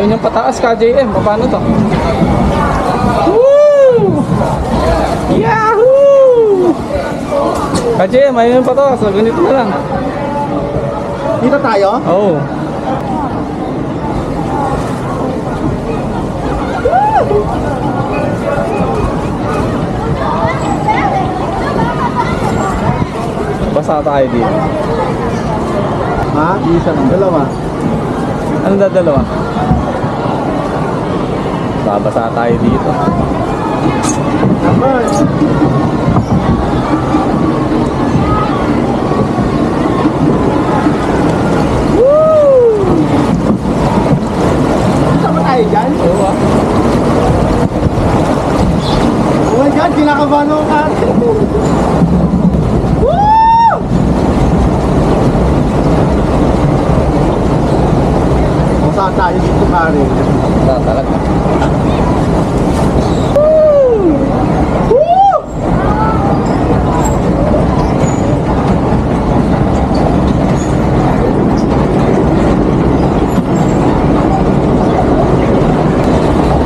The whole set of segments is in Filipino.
Ayaw niyang pataas ka, JM. Paano to? Woo! Yahoo! Ka, JM, ayaw niyang pataas. So, ganito na lang. Dito tayo? Oo. Basa tayo dito. Ha? Isa lang. Dalawa. Anong dadalawa? Babasa tayo dito. Naman. Woo! Saan ba tayo dyan? Oo ah. Oh my God, kinakabahan ako ate. Woo! Kung saan tayo dito, pare? Talaga. Woo! Woo!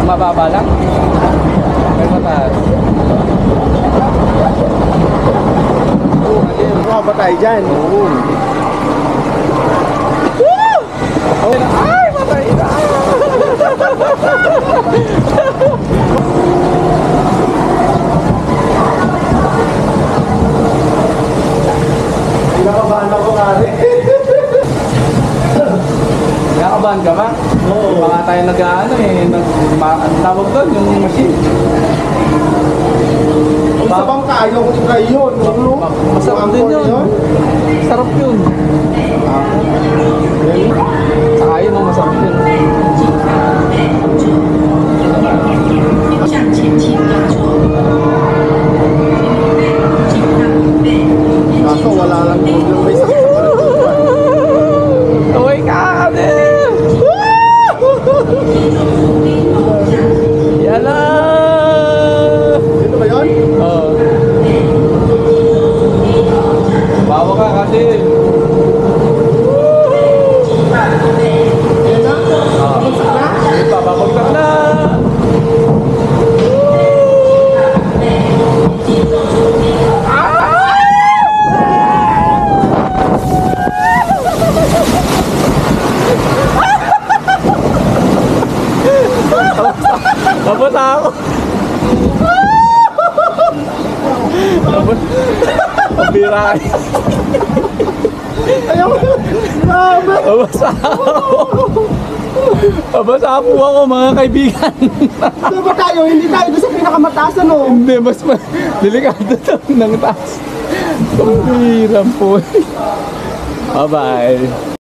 Mababa lang? May mataas. Ano ba tayo dyan? Oo. Ay, matay na! Kinakabahan ako, pare. Nakakabahan ka ba? Oo. Baka tayo nag-ano eh. Ang tawag doon, yung machine. Kung sa bang tayo, kung try yun. Masarap din yun. Sarap yun. Saka yun ang masarap yun. 向前倾要做，请看准备， Kaso wala lang po yung may sakit sa kalutuan. Tuloy ka kami! Yan na! Dito ba yun? Oo. Bawa ka kasi. Yan na? Bumagsak na? Babagsak na! Nabasa ako. Pabira kayo. Ayaw! Grabe! Nabasa ako. Nabasa po ako mga kaibigan. Saan ba tayo? Hindi tayo doon sa pinakamataas, ano? Hindi, mas delikado daw ng taas. Pabira po. Bye-bye.